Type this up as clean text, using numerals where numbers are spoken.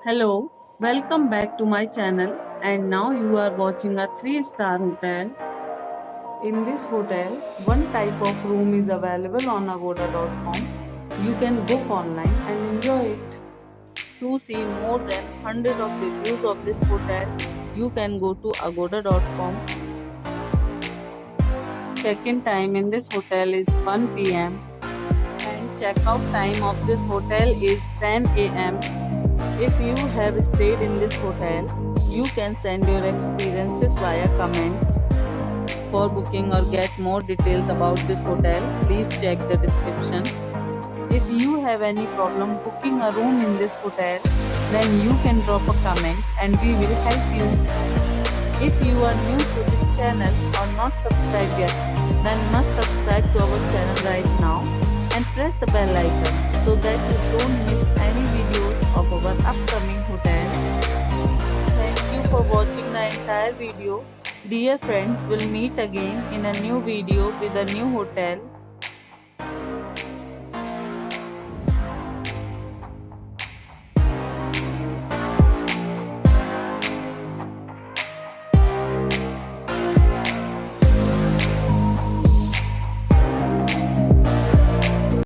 Hello, welcome back to my channel and now you are watching a 3-star hotel. In this hotel, one type of room is available on agoda.com. You can book online and enjoy it. To see more than 100 of reviews of this hotel, you can go to agoda.com. Check-in time in this hotel is 1 p.m. and check-out time of this hotel is 10 a.m. If you have stayed in this hotel, you can send your experiences via comments. For booking or get more details about this hotel, please check the description. If you have any problem booking a room in this hotel, then you can drop a comment and we will help you. If you are new to this channel or not subscribed yet, then must subscribe to our channel right now and press the bell icon so that you don't miss any videos of our upcoming hotel. Thank you for watching the entire video. Dear friends, we'll meet again in a new video with a new hotel.